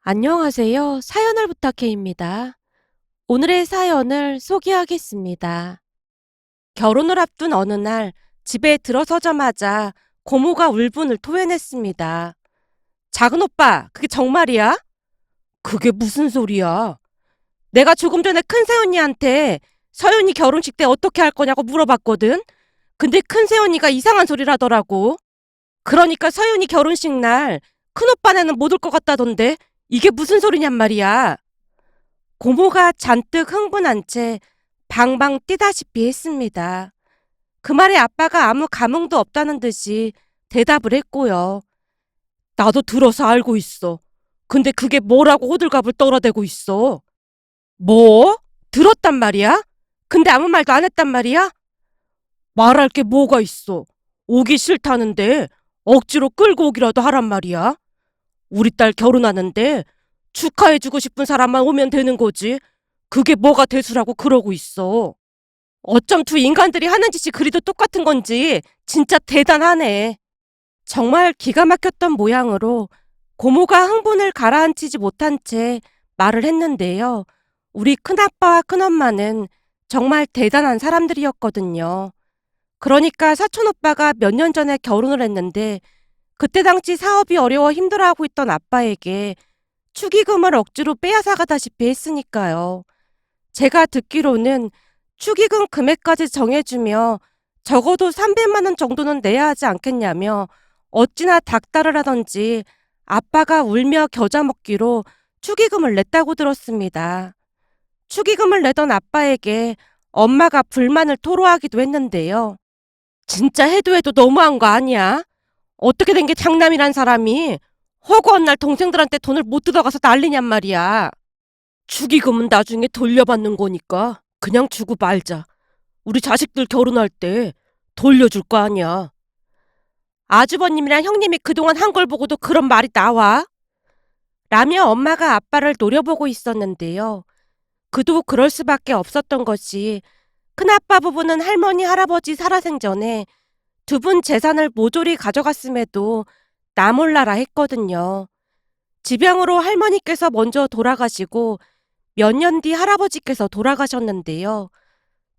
안녕하세요. 사연을 부탁해입니다. 오늘의 사연을 소개하겠습니다. 결혼을 앞둔 어느 날 집에 들어서자마자 고모가 울분을 토해냈습니다. 작은 오빠, 그게 정말이야? 그게 무슨 소리야? 내가 조금 전에 큰새언니한테 서윤이 결혼식 때 어떻게 할 거냐고 물어봤거든? 근데 큰새언니가 이상한 소리를 하더라고. 그러니까 서윤이 결혼식 날 큰오빠네는 못 올 것 같다던데 이게 무슨 소리냔 말이야. 고모가 잔뜩 흥분한 채 방방 뛰다시피 했습니다. 그 말에 아빠가 아무 감흥도 없다는 듯이 대답을 했고요. 나도 들어서 알고 있어. 근데 그게 뭐라고 호들갑을 떨어대고 있어. 뭐? 들었단 말이야? 근데 아무 말도 안 했단 말이야? 말할 게 뭐가 있어. 오기 싫다는데 억지로 끌고 오기라도 하란 말이야. 우리 딸 결혼하는데 축하해주고 싶은 사람만 오면 되는 거지. 그게 뭐가 대수라고 그러고 있어. 어쩜 두 인간들이 하는 짓이 그리도 똑같은 건지 진짜 대단하네. 정말 기가 막혔던 모양으로 고모가 흥분을 가라앉히지 못한 채 말을 했는데요. 우리 큰아빠와 큰엄마는 정말 대단한 사람들이었거든요. 그러니까 사촌오빠가 몇 년 전에 결혼을 했는데 그때 당시 사업이 어려워 힘들어하고 있던 아빠에게 축의금을 억지로 빼앗아가다시피 했으니까요. 제가 듣기로는 축의금 금액까지 정해주며 적어도 300만 원 정도는 내야 하지 않겠냐며 어찌나 닥달을 하던지 아빠가 울며 겨자 먹기로 축의금을 냈다고 들었습니다. 축의금을 내던 아빠에게 엄마가 불만을 토로하기도 했는데요. 진짜 해도 너무한 거 아니야? 어떻게 된 게 장남이란 사람이 허구한 날 동생들한테 돈을 못 뜯어가서 난리냔 말이야. 축의금은 나중에 돌려받는 거니까 그냥 주고 말자. 우리 자식들 결혼할 때 돌려줄 거 아니야. 아주버님이랑 형님이 그동안 한 걸 보고도 그런 말이 나와? 라며 엄마가 아빠를 노려보고 있었는데요. 그도 그럴 수밖에 없었던 것이 큰아빠 부부는 할머니 할아버지 살아생전에 두 분 재산을 모조리 가져갔음에도 나 몰라라 했거든요. 집양으로 할머니께서 먼저 돌아가시고 몇 년 뒤 할아버지께서 돌아가셨는데요.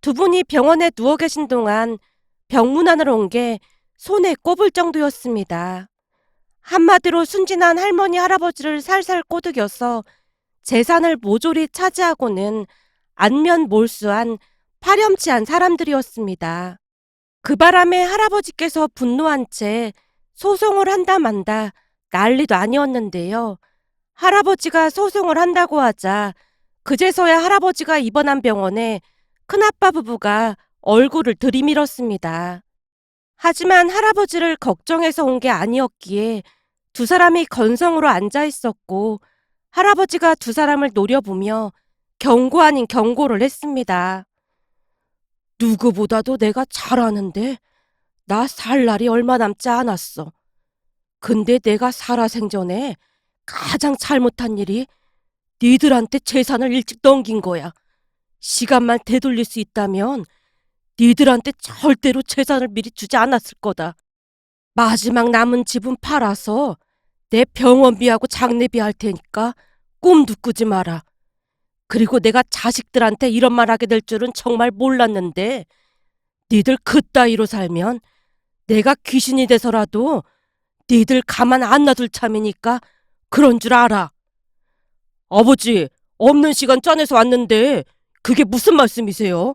두 분이 병원에 누워 계신 동안 병문안으로 온 게 손에 꼽을 정도였습니다. 한마디로 순진한 할머니 할아버지를 살살 꼬드겨서 재산을 모조리 차지하고는 안면몰수한 파렴치한 사람들이었습니다. 그 바람에 할아버지께서 분노한 채 소송을 한다 만다 난리도 아니었는데요. 할아버지가 소송을 한다고 하자 그제서야 할아버지가 입원한 병원에 큰아빠 부부가 얼굴을 들이밀었습니다. 하지만 할아버지를 걱정해서 온 게 아니었기에 두 사람이 건성으로 앉아 있었고 할아버지가 두 사람을 노려보며 경고 아닌 경고를 했습니다. 누구보다도 내가 잘 아는데 나 살 날이 얼마 남지 않았어. 근데 내가 살아생전에 가장 잘못한 일이 니들한테 재산을 일찍 넘긴 거야. 시간만 되돌릴 수 있다면 니들한테 절대로 재산을 미리 주지 않았을 거다. 마지막 남은 집은 팔아서 내 병원비하고 장례비 할 테니까 꿈도 꾸지 마라. 그리고 내가 자식들한테 이런 말 하게 될 줄은 정말 몰랐는데 니들 그따위로 살면 내가 귀신이 돼서라도 니들 가만 안 놔둘 참이니까 그런 줄 알아. 아버지, 없는 시간 짜내서 왔는데 그게 무슨 말씀이세요?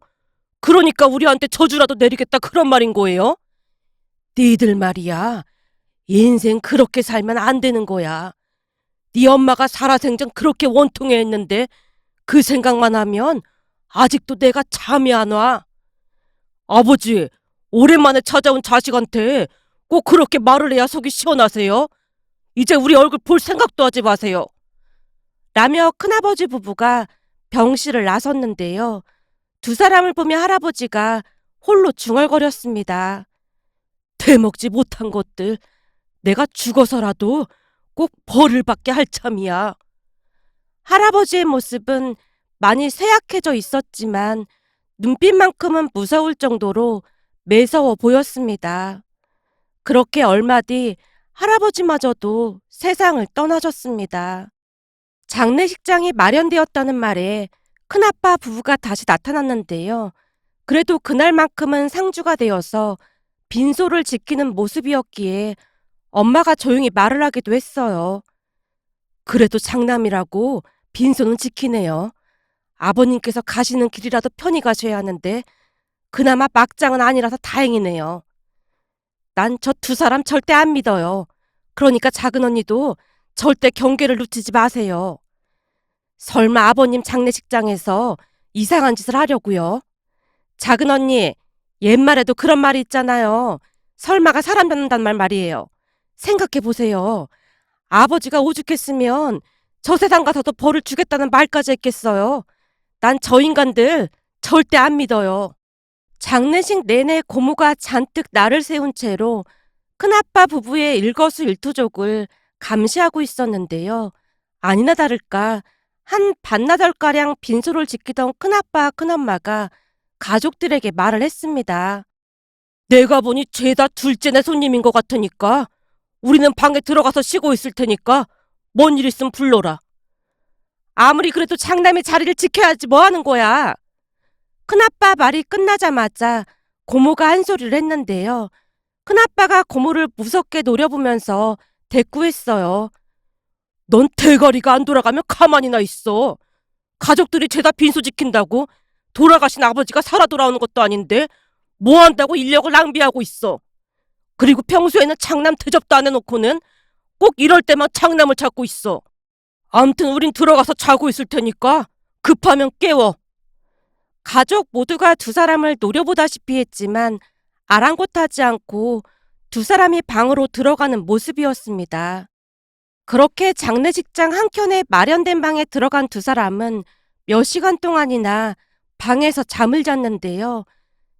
그러니까 우리한테 저주라도 내리겠다 그런 말인 거예요? 니들 말이야. 인생 그렇게 살면 안 되는 거야. 네 엄마가 살아생전 그렇게 원통해 했는데 그 생각만 하면 아직도 내가 잠이 안 와. 아버지, 오랜만에 찾아온 자식한테 꼭 그렇게 말을 해야 속이 시원하세요? 이제 우리 얼굴 볼 생각도 하지 마세요. 라며 큰아버지 부부가 병실을 나섰는데요. 두 사람을 보며 할아버지가 홀로 중얼거렸습니다. 대먹지 못한 것들, 내가 죽어서라도 꼭 벌을 받게 할 참이야. 할아버지의 모습은 많이 쇠약해져 있었지만 눈빛만큼은 무서울 정도로 매서워 보였습니다. 그렇게 얼마 뒤 할아버지마저도 세상을 떠나셨습니다. 장례식장이 마련되었다는 말에 큰아빠 부부가 다시 나타났는데요. 그래도 그날만큼은 상주가 되어서 빈소를 지키는 모습이었기에 엄마가 조용히 말을 하기도 했어요. 그래도 장남이라고 빈소는 지키네요. 아버님께서 가시는 길이라도 편히 가셔야 하는데 그나마 막장은 아니라서 다행이네요. 난 저 두 사람 절대 안 믿어요. 그러니까 작은 언니도 절대 경계를 놓치지 마세요. 설마 아버님 장례식장에서 이상한 짓을 하려고요? 작은 언니, 옛말에도 그런 말이 있잖아요. 설마가 사람 잡는단 말이에요. 생각해 보세요. 아버지가 오죽했으면 저 세상 가서도 벌을 주겠다는 말까지 했겠어요. 난 저 인간들 절대 안 믿어요. 장례식 내내 고모가 잔뜩 날을 세운 채로 큰아빠 부부의 일거수일투족을 감시하고 있었는데요. 아니나 다를까 한 반나절가량 빈소를 지키던 큰아빠 큰엄마가 가족들에게 말을 했습니다. 내가 보니 죄다 둘째네 손님인 것 같으니까 우리는 방에 들어가서 쉬고 있을 테니까 뭔 일 있으면 불러라. 아무리 그래도 장남의 자리를 지켜야지 뭐 하는 거야. 큰아빠 말이 끝나자마자 고모가 한 소리를 했는데요. 큰아빠가 고모를 무섭게 노려보면서 대꾸했어요. 넌 대가리가 안 돌아가면 가만히나 있어. 가족들이 죄다 빈소 지킨다고 돌아가신 아버지가 살아 돌아오는 것도 아닌데 뭐 한다고 인력을 낭비하고 있어. 그리고 평소에는 장남 대접도 안 해놓고는 꼭 이럴 때만 장남을 찾고 있어. 암튼 우린 들어가서 자고 있을 테니까 급하면 깨워. 가족 모두가 두 사람을 노려보다시피 했지만 아랑곳하지 않고 두 사람이 방으로 들어가는 모습이었습니다. 그렇게 장례식장 한켠에 마련된 방에 들어간 두 사람은 몇 시간 동안이나 방에서 잠을 잤는데요.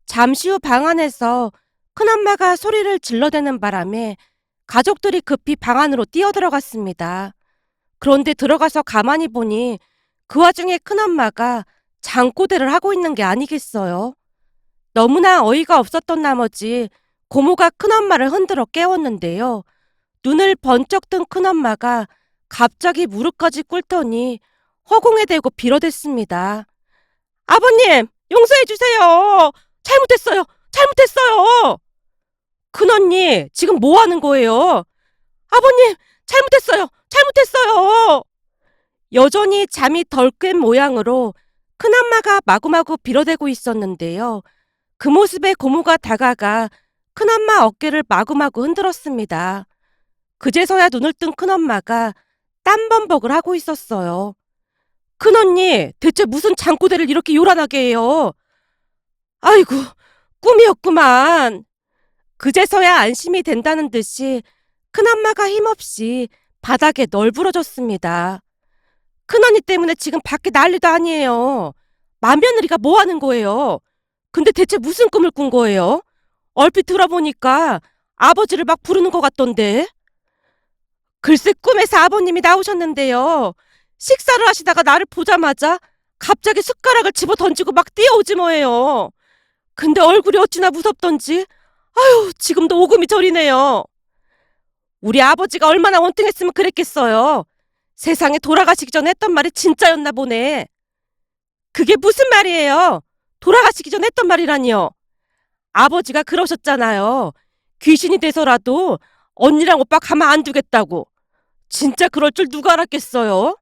잠시 후 방 안에서 큰엄마가 소리를 질러대는 바람에 가족들이 급히 방 안으로 뛰어들어갔습니다. 그런데 들어가서 가만히 보니 그 와중에 큰엄마가 잠꼬대를 하고 있는 게 아니겠어요. 너무나 어이가 없었던 나머지 고모가 큰엄마를 흔들어 깨웠는데요. 눈을 번쩍 뜬 큰엄마가 갑자기 무릎까지 꿇더니 허공에 대고 빌어댔습니다. 아버님, 용서해 주세요. 잘못했어요. 잘못했어요. 큰언니, 지금 뭐 하는 거예요? 아버님, 잘못했어요. 잘못했어요. 여전히 잠이 덜 깬 모양으로 큰엄마가 마구마구 빌어대고 있었는데요. 그 모습에 고모가 다가가 큰엄마 어깨를 마구마구 흔들었습니다. 그제서야 눈을 뜬 큰엄마가 땀범벅을 하고 있었어요. 큰언니, 대체 무슨 잠꼬대를 이렇게 요란하게 해요? 아이고, 꿈이었구만. 그제서야 안심이 된다는 듯이 큰엄마가 힘없이 바닥에 널브러졌습니다. 큰언니 때문에 지금 밖에 난리도 아니에요. 맏며느리가 뭐 하는 거예요? 근데 대체 무슨 꿈을 꾼 거예요? 얼핏 들어보니까 아버지를 막 부르는 것 같던데. 글쎄 꿈에서 아버님이 나오셨는데요. 식사를 하시다가 나를 보자마자 갑자기 숟가락을 집어 던지고 막 뛰어오지 뭐예요. 근데 얼굴이 어찌나 무섭던지 아유 지금도 오금이 저리네요. 우리 아버지가 얼마나 원통했으면 그랬겠어요. 세상에 돌아가시기 전에 했던 말이 진짜였나 보네. 그게 무슨 말이에요? 돌아가시기 전에 했던 말이라니요. 아버지가 그러셨잖아요. 귀신이 돼서라도 언니랑 오빠 가만 안 두겠다고. 진짜 그럴 줄 누가 알았겠어요?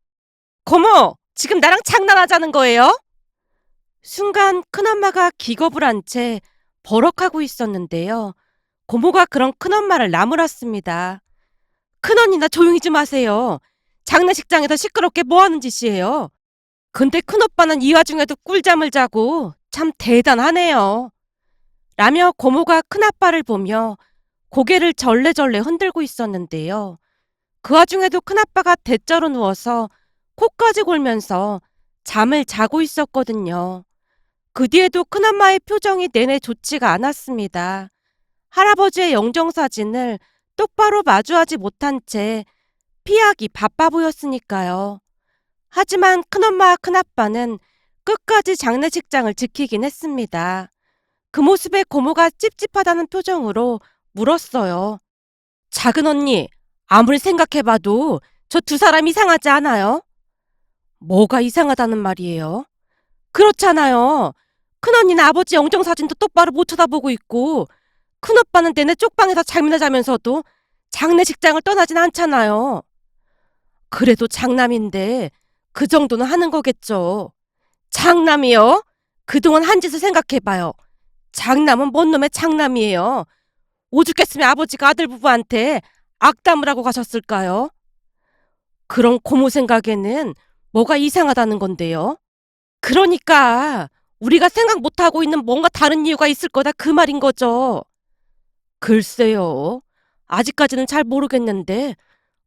고모, 지금 나랑 장난하자는 거예요? 순간 큰엄마가 기겁을 한 채 버럭하고 있었는데요. 고모가 그런 큰엄마를 나무랐습니다. 큰언니나 조용히 좀 하세요. 장례식장에서 시끄럽게 뭐 하는 짓이에요? 근데 큰오빠는 이 와중에도 꿀잠을 자고 참 대단하네요. 라며 고모가 큰아빠를 보며 고개를 절레절레 흔들고 있었는데요. 그 와중에도 큰아빠가 대자로 누워서 코까지 골면서 잠을 자고 있었거든요. 그 뒤에도 큰엄마의 표정이 내내 좋지가 않았습니다. 할아버지의 영정사진을 똑바로 마주하지 못한 채 피하기 바빠 보였으니까요. 하지만 큰엄마와 큰아빠는 끝까지 장례식장을 지키긴 했습니다. 그 모습에 고모가 찝찝하다는 표정으로 물었어요. 작은 언니, 아무리 생각해봐도 저 두 사람 이상하지 않아요? 뭐가 이상하다는 말이에요? 그렇잖아요. 큰언니는 아버지 영정사진도 똑바로 못 쳐다보고 있고, 큰오빠는 내내 쪽방에서 잠이나 자면서도 장례식장을 떠나진 않잖아요. 그래도 장남인데 그 정도는 하는 거겠죠. 장남이요? 그동안 한 짓을 생각해봐요. 장남은 뭔 놈의 장남이에요. 오죽했으면 아버지가 아들 부부한테 악담을 하고 가셨을까요? 그런 고모 생각에는 뭐가 이상하다는 건데요. 그러니까 우리가 생각 못하고 있는 뭔가 다른 이유가 있을 거다 그 말인 거죠. 글쎄요. 아직까지는 잘 모르겠는데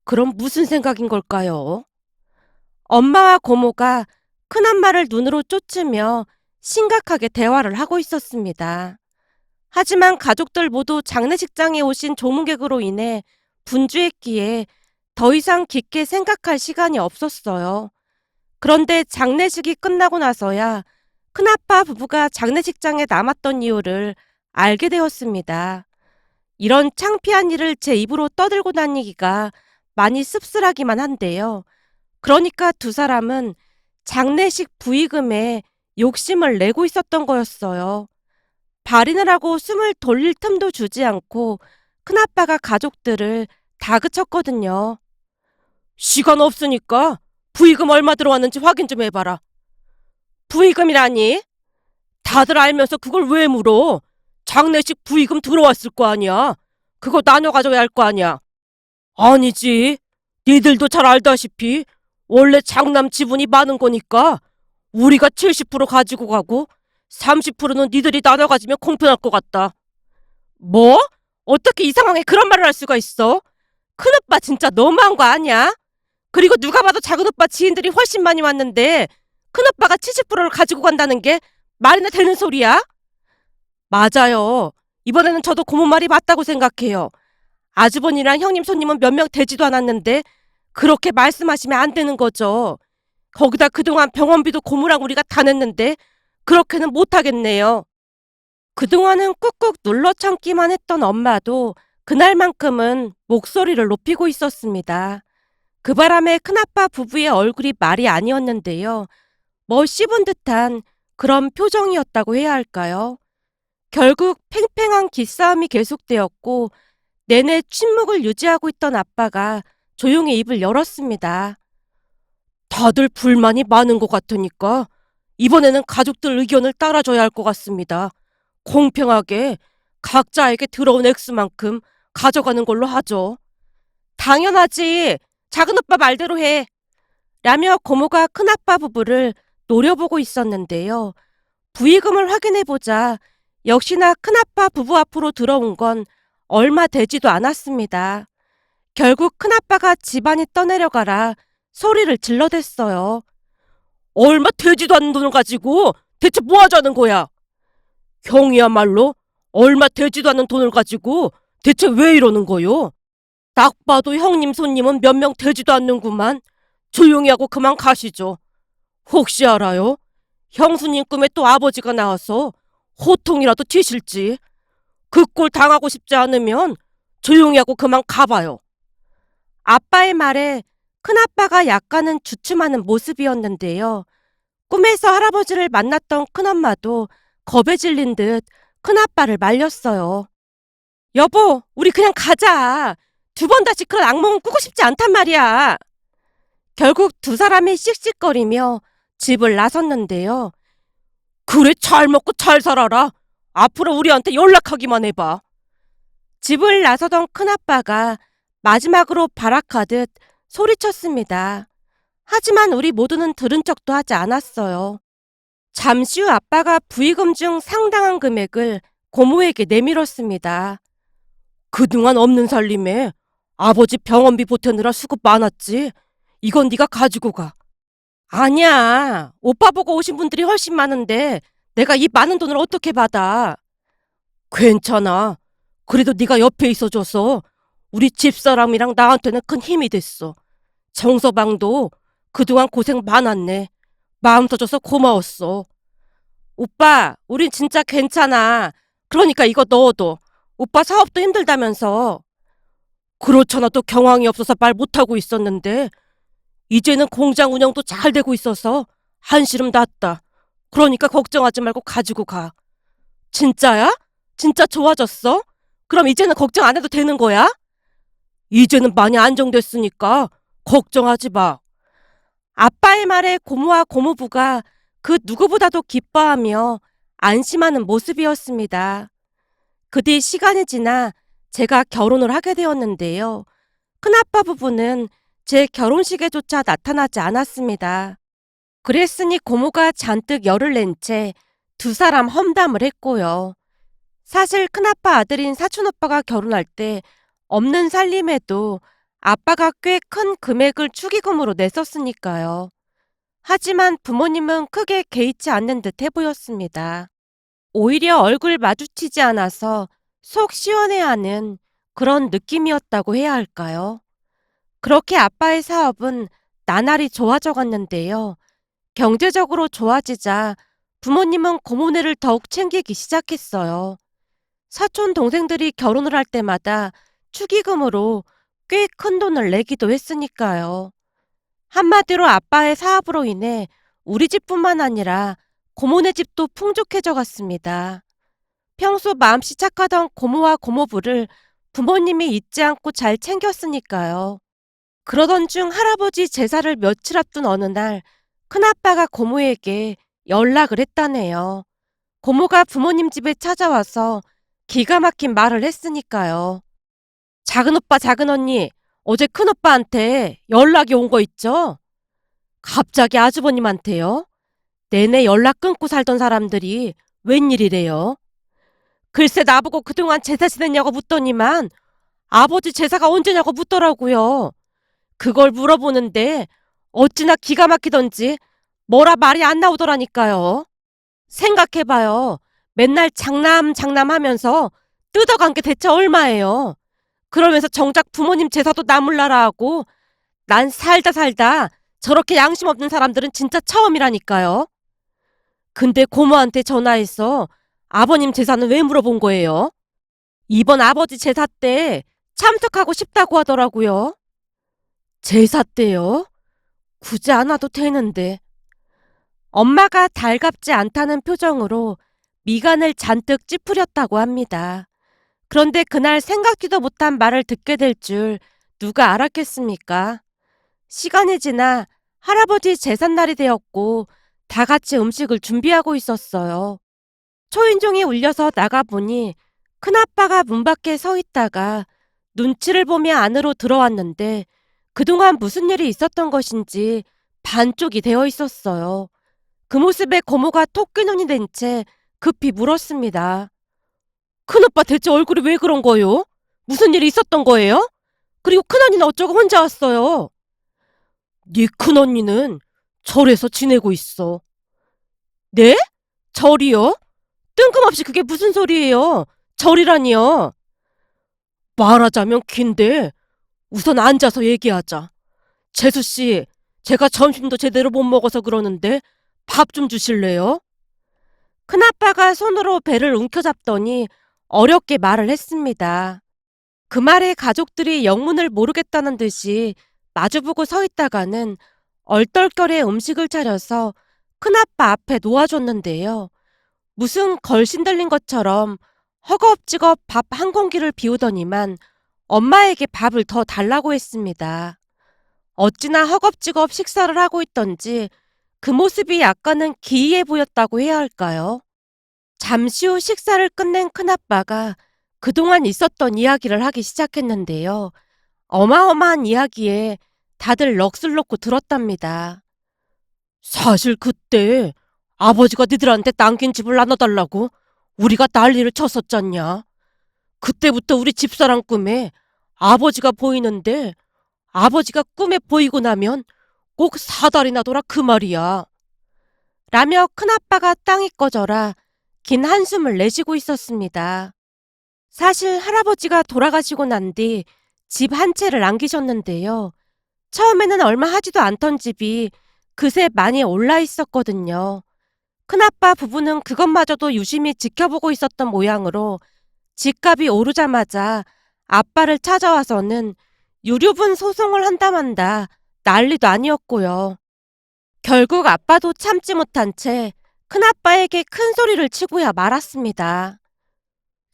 그럼 무슨 생각인 걸까요? 엄마와 고모가 큰엄마를 눈으로 쫓으며 심각하게 대화를 하고 있었습니다. 하지만 가족들 모두 장례식장에 오신 조문객으로 인해 분주했기에 더 이상 깊게 생각할 시간이 없었어요. 그런데 장례식이 끝나고 나서야 큰아빠 부부가 장례식장에 남았던 이유를 알게 되었습니다. 이런 창피한 일을 제 입으로 떠들고 다니기가 많이 씁쓸하기만 한데요. 그러니까 두 사람은 장례식 부의금에 욕심을 내고 있었던 거였어요. 발인을 하고 숨을 돌릴 틈도 주지 않고 큰아빠가 가족들을 다그쳤거든요. 시간 없으니까 부의금 얼마 들어왔는지 확인 좀 해봐라. 부의금이라니? 다들 알면서 그걸 왜 물어? 장례식 부의금 들어왔을 거 아니야. 그거 나눠 가져야 할 거 아니야. 아니지. 니들도 잘 알다시피 원래 장남 지분이 많은 거니까 우리가 70% 가지고 가고 30%는 니들이 나눠 가지면 공평할 것 같다. 뭐? 어떻게 이 상황에 그런 말을 할 수가 있어? 큰오빠 진짜 너무한 거 아니야? 그리고 누가 봐도 작은오빠 지인들이 훨씬 많이 왔는데 큰오빠가 70%를 가지고 간다는 게 말이나 되는 소리야? 맞아요. 이번에는 저도 고모 말이 맞다고 생각해요. 아주버니랑 형님 손님은 몇 명 되지도 않았는데 그렇게 말씀하시면 안 되는 거죠. 거기다 그동안 병원비도 고모랑 우리가 다 냈는데 그렇게는 못하겠네요. 그동안은 꾹꾹 눌러 참기만 했던 엄마도 그날만큼은 목소리를 높이고 있었습니다. 그 바람에 큰아빠 부부의 얼굴이 말이 아니었는데요. 뭐 씹은 듯한 그런 표정이었다고 해야 할까요? 결국 팽팽한 기싸움이 계속되었고 내내 침묵을 유지하고 있던 아빠가 조용히 입을 열었습니다. 다들 불만이 많은 것 같으니까 이번에는 가족들 의견을 따라줘야 할 것 같습니다. 공평하게 각자에게 들어온 액수만큼 가져가는 걸로 하죠. 당연하지. 작은오빠 말대로 해. 라며 고모가 큰아빠 부부를 노려보고 있었는데요. 부의금을 확인해보자 역시나 큰아빠 부부 앞으로 들어온 건 얼마 되지도 않았습니다. 결국 큰아빠가 집안이 떠내려가라 소리를 질러댔어요. 얼마 되지도 않는 돈을 가지고 대체 뭐 하자는 거야? 형이야말로 얼마 되지도 않는 돈을 가지고 대체 왜 이러는 거요? 딱 봐도 형님 손님은 몇 명 되지도 않는구만. 조용히 하고 그만 가시죠. 혹시 알아요? 형수님 꿈에 또 아버지가 나와서 호통이라도 튀실지. 그 꼴 당하고 싶지 않으면 조용히 하고 그만 가봐요. 아빠의 말에 큰아빠가 약간은 주춤하는 모습이었는데요. 꿈에서 할아버지를 만났던 큰엄마도 겁에 질린 듯 큰아빠를 말렸어요. 여보, 우리 그냥 가자. 두 번 다시 그런 악몽은 꾸고 싶지 않단 말이야. 결국 두 사람이 씩씩거리며 집을 나섰는데요. 그래, 잘 먹고 잘 살아라. 앞으로 우리한테 연락하기만 해봐. 집을 나서던 큰아빠가 마지막으로 발악하듯 소리쳤습니다. 하지만 우리 모두는 들은 척도 하지 않았어요. 잠시 후 아빠가 부의금 중 상당한 금액을 고모에게 내밀었습니다. 그동안 없는 살림에 아버지 병원비 보태느라 수고 많았지. 이건 네가 가지고 가. 아니야. 오빠 보고 오신 분들이 훨씬 많은데 내가 이 많은 돈을 어떻게 받아. 괜찮아. 그래도 네가 옆에 있어줘서 우리 집사람이랑 나한테는 큰 힘이 됐어. 정서방도 그동안 고생 많았네. 마음 터줘서 고마웠어. 오빠, 우린 진짜 괜찮아. 그러니까 이거 넣어둬. 오빠 사업도 힘들다면서. 그렇잖아. 또 경황이 없어서 말 못하고 있었는데 이제는 공장 운영도 잘 되고 있어서 한시름 났다. 그러니까 걱정하지 말고 가지고 가. 진짜야? 진짜 좋아졌어? 그럼 이제는 걱정 안 해도 되는 거야? 이제는 많이 안정됐으니까 걱정하지 마. 아빠의 말에 고모와 고모부가 그 누구보다도 기뻐하며 안심하는 모습이었습니다. 그 뒤 시간이 지나 제가 결혼을 하게 되었는데요. 큰아빠 부부는 제 결혼식에조차 나타나지 않았습니다. 그랬으니 고모가 잔뜩 열을 낸 채 두 사람 험담을 했고요. 사실 큰아빠 아들인 사촌오빠가 결혼할 때 없는 살림에도 아빠가 꽤 큰 금액을 축의금으로 냈었으니까요. 하지만 부모님은 크게 개의치 않는 듯해 보였습니다. 오히려 얼굴 마주치지 않아서 속 시원해하는 그런 느낌이었다고 해야 할까요? 그렇게 아빠의 사업은 나날이 좋아져 갔는데요. 경제적으로 좋아지자 부모님은 고모네를 더욱 챙기기 시작했어요. 사촌 동생들이 결혼을 할 때마다 축의금으로 꽤 큰 돈을 내기도 했으니까요. 한마디로 아빠의 사업으로 인해 우리 집뿐만 아니라 고모네 집도 풍족해져 갔습니다. 평소 마음씨 착하던 고모와 고모부를 부모님이 잊지 않고 잘 챙겼으니까요. 그러던 중 할아버지 제사를 며칠 앞둔 어느 날 큰아빠가 고모에게 연락을 했다네요. 고모가 부모님 집에 찾아와서 기가 막힌 말을 했으니까요. 작은 오빠, 작은 언니, 어제 큰오빠한테 연락이 온 거 있죠? 갑자기 아주버님한테요? 내내 연락 끊고 살던 사람들이 웬일이래요? 글쎄 나보고 그동안 제사 지냈냐고 묻더니만 아버지 제사가 언제냐고 묻더라고요. 그걸 물어보는데 어찌나 기가 막히던지 뭐라 말이 안 나오더라니까요. 생각해봐요. 맨날 장남하면서 뜯어간 게 대체 얼마예요. 그러면서 정작 부모님 제사도 나몰라라 하고 난 살다 저렇게 양심 없는 사람들은 진짜 처음이라니까요. 근데 고모한테 전화해서 아버님 제사는 왜 물어본 거예요? 이번 아버지 제사 때 참석하고 싶다고 하더라고요. 제사 때요? 굳이 안 와도 되는데. 엄마가 달갑지 않다는 표정으로 미간을 잔뜩 찌푸렸다고 합니다. 그런데 그날 생각지도 못한 말을 듣게 될 줄 누가 알았겠습니까? 시간이 지나 할아버지 제삿날이 되었고 다 같이 음식을 준비하고 있었어요. 초인종이 울려서 나가보니 큰아빠가 문 밖에 서 있다가 눈치를 보며 안으로 들어왔는데 그동안 무슨 일이 있었던 것인지 반쪽이 되어 있었어요. 그 모습에 고모가 토끼눈이 된 채 급히 물었습니다. 큰오빠 대체 얼굴이 왜 그런 거요? 무슨 일이 있었던 거예요? 그리고 큰언니는 어쩌고 혼자 왔어요? 네 큰언니는 절에서 지내고 있어. 네? 절이요? 뜬금없이 그게 무슨 소리예요? 절이라니요? 말하자면 긴데 우선 앉아서 얘기하자. 재수씨, 제가 점심도 제대로 못 먹어서 그러는데 밥 좀 주실래요? 큰아빠가 손으로 배를 움켜잡더니 어렵게 말을 했습니다. 그 말에 가족들이 영문을 모르겠다는 듯이 마주보고 서 있다가는 얼떨결에 음식을 차려서 큰아빠 앞에 놓아줬는데요. 무슨 걸신 들린 것처럼 허겁지겁 밥 한 공기를 비우더니만 엄마에게 밥을 더 달라고 했습니다. 어찌나 허겁지겁 식사를 하고 있던지 그 모습이 약간은 기이해 보였다고 해야 할까요? 잠시 후 식사를 끝낸 큰아빠가 그동안 있었던 이야기를 하기 시작했는데요. 어마어마한 이야기에 다들 넋을 놓고 들었답니다. 사실 그때 아버지가 니들한테 남긴 집을 나눠달라고 우리가 난리를 쳤었잖냐. 그때부터 우리 집사람 꿈에 아버지가 보이는데 아버지가 꿈에 보이고 나면 꼭 사달이 나더라 그 말이야. 라며 큰아빠가 땅이 꺼져라 긴 한숨을 내쉬고 있었습니다. 사실 할아버지가 돌아가시고 난 뒤 집 한 채를 남기셨는데요. 처음에는 얼마 하지도 않던 집이 그새 많이 올라 있었거든요. 큰아빠 부부는 그것마저도 유심히 지켜보고 있었던 모양으로 집값이 오르자마자 아빠를 찾아와서는 유류분 소송을 한다만다 난리도 아니었고요. 결국 아빠도 참지 못한 채 큰아빠에게 큰 소리를 치고야 말았습니다.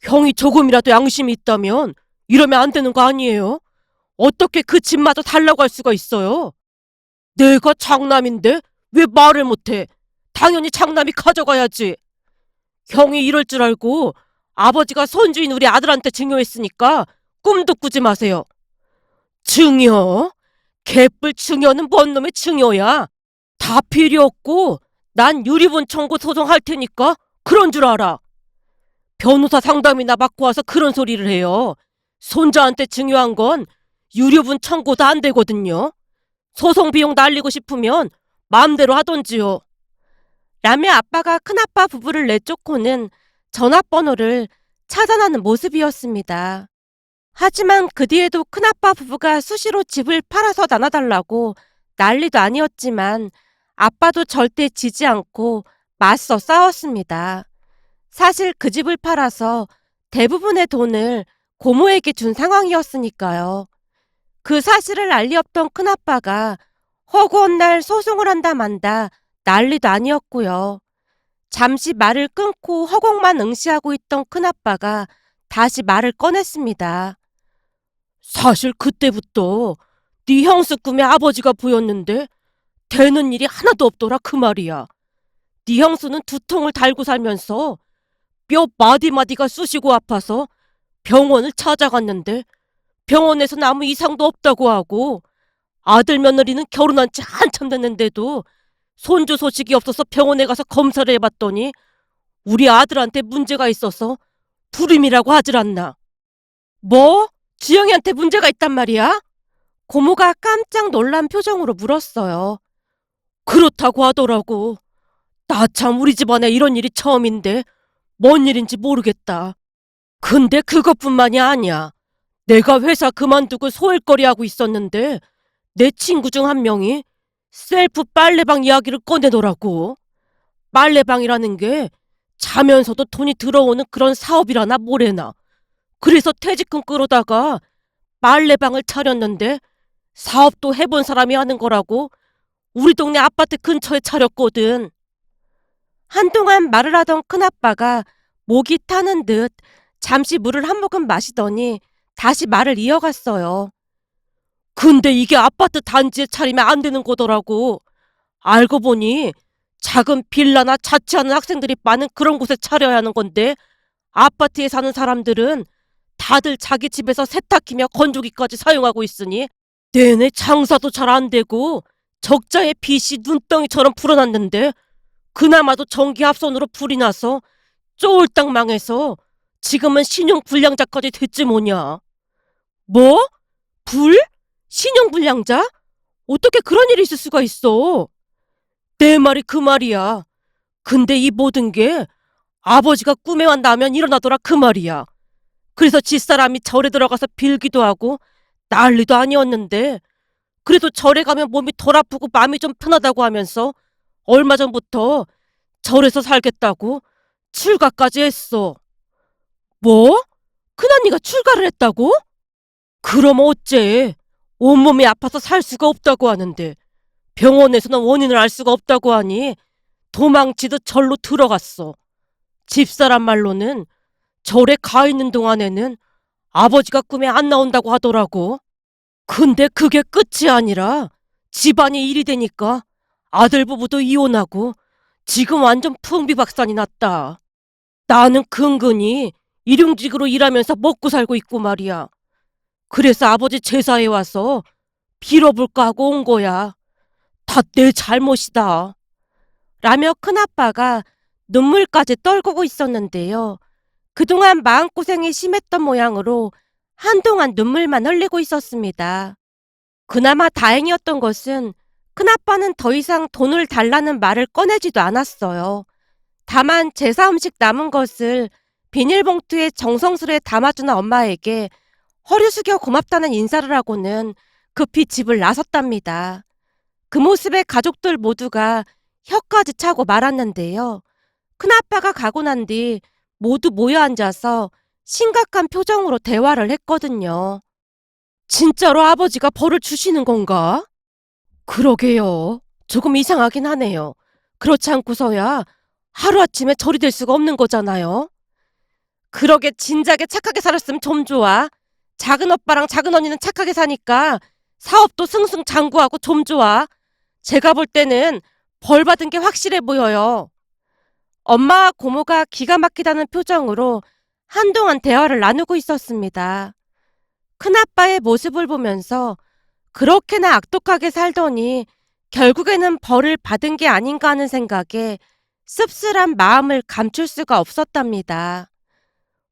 형이 조금이라도 양심이 있다면 이러면 안 되는 거 아니에요? 어떻게 그 집마저 달라고 할 수가 있어요? 내가 장남인데 왜 말을 못해? 당연히 장남이 가져가야지. 형이 이럴 줄 알고 아버지가 손주인 우리 아들한테 증여했으니까 꿈도 꾸지 마세요. 증여? 개뿔 증여는 뭔 놈의 증여야? 다 필요 없고 난 유리분 청구 소송할 테니까 그런 줄 알아. 변호사 상담이나 받고 와서 그런 소리를 해요. 손자한테 증여한 건 유류분 청구도 안 되거든요. 소송 비용 날리고 싶으면 마음대로 하던지요. 라며 아빠가 큰아빠 부부를 내쫓고는 전화번호를 차단하는 모습이었습니다. 하지만 그 뒤에도 큰아빠 부부가 수시로 집을 팔아서 나눠달라고 난리도 아니었지만 아빠도 절대 지지 않고 맞서 싸웠습니다. 사실 그 집을 팔아서 대부분의 돈을 고모에게 준 상황이었으니까요. 그 사실을 알리 없던 큰아빠가 허구한 날 소송을 한다 만다 난리도 아니었고요. 잠시 말을 끊고 허공만 응시하고 있던 큰아빠가 다시 말을 꺼냈습니다. 사실 그때부터 네 형수 꿈에 아버지가 보였는데 되는 일이 하나도 없더라 그 말이야. 네 형수는 두통을 달고 살면서 뼈 마디마디가 쑤시고 아파서 병원을 찾아갔는데 병원에서는 아무 이상도 없다고 하고 아들 며느리는 결혼한 지 한참 됐는데도 손주 소식이 없어서 병원에 가서 검사를 해봤더니 우리 아들한테 문제가 있어서 불임이라고 하질 않나. 뭐? 주영이한테 문제가 있단 말이야? 고모가 깜짝 놀란 표정으로 물었어요. 그렇다고 하더라고. 나 참 우리 집안에 이런 일이 처음인데 뭔 일인지 모르겠다. 근데 그것뿐만이 아니야. 내가 회사 그만두고 소일거리 하고 있었는데 내 친구 중 한 명이 셀프 빨래방 이야기를 꺼내더라고. 빨래방이라는 게 자면서도 돈이 들어오는 그런 사업이라나 뭐래나. 그래서 퇴직금 끌어다가 빨래방을 차렸는데 사업도 해본 사람이 하는 거라고 우리 동네 아파트 근처에 차렸거든. 한동안 말을 하던 큰아빠가 목이 타는 듯 잠시 물을 한 모금 마시더니 다시 말을 이어갔어요. 근데 이게 아파트 단지에 차리면 안 되는 거더라고. 알고 보니 작은 빌라나 자취하는 학생들이 많은 그런 곳에 차려야 하는 건데 아파트에 사는 사람들은 다들 자기 집에서 세탁기며 건조기까지 사용하고 있으니 내내 장사도 잘 안 되고 적자의 빚이 눈덩이처럼 불어났는데 그나마도 전기합선으로 불이 나서 쫄딱 망해서 지금은 신용불량자까지 됐지 뭐냐. 뭐? 불? 신용불량자? 어떻게 그런 일이 있을 수가 있어? 내 말이 그 말이야. 근데 이 모든 게 아버지가 꿈에만 나면 일어나더라 그 말이야. 그래서 집사람이 절에 들어가서 빌기도 하고 난리도 아니었는데 그래도 절에 가면 몸이 덜 아프고 마음이 좀 편하다고 하면서 얼마 전부터 절에서 살겠다고 출가까지 했어. 뭐? 큰언니가 출가를 했다고? 그럼 어째? 온몸이 아파서 살 수가 없다고 하는데 병원에서는 원인을 알 수가 없다고 하니 도망치듯 절로 들어갔어. 집사람 말로는 절에 가 있는 동안에는 아버지가 꿈에 안 나온다고 하더라고. 근데 그게 끝이 아니라 집안이 일이 되니까 아들 부부도 이혼하고 지금 완전 풍비박산이 났다. 나는 근근히 일용직으로 일하면서 먹고 살고 있고 말이야. 그래서 아버지 제사에 와서 빌어볼까 하고 온 거야. 다 내 잘못이다. 라며 큰아빠가 눈물까지 떨구고 있었는데요. 그동안 마음고생이 심했던 모양으로 한동안 눈물만 흘리고 있었습니다. 그나마 다행이었던 것은 큰아빠는 더 이상 돈을 달라는 말을 꺼내지도 않았어요. 다만 제사 음식 남은 것을 비닐봉투에 정성스레 담아주는 엄마에게 허리 숙여 고맙다는 인사를 하고는 급히 집을 나섰답니다. 그 모습에 가족들 모두가 혀까지 차고 말았는데요. 큰아빠가 가고 난 뒤 모두 모여 앉아서 심각한 표정으로 대화를 했거든요. 진짜로 아버지가 벌을 주시는 건가? 그러게요. 조금 이상하긴 하네요. 그렇지 않고서야 하루아침에 절이 될 수가 없는 거잖아요. 그러게 진작에 착하게 살았으면 좀 좋아. 작은 오빠랑 작은 언니는 착하게 사니까 사업도 승승장구하고 좀 좋아. 제가 볼 때는 벌 받은 게 확실해 보여요. 엄마와 고모가 기가 막히다는 표정으로 한동안 대화를 나누고 있었습니다. 큰아빠의 모습을 보면서 그렇게나 악독하게 살더니 결국에는 벌을 받은 게 아닌가 하는 생각에 씁쓸한 마음을 감출 수가 없었답니다.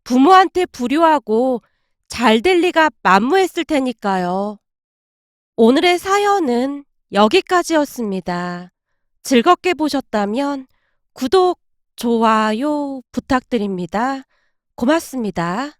부모한테 불효하고 잘 될 리가 만무했을 테니까요. 오늘의 사연은 여기까지였습니다. 즐겁게 보셨다면 구독, 좋아요 부탁드립니다. 고맙습니다.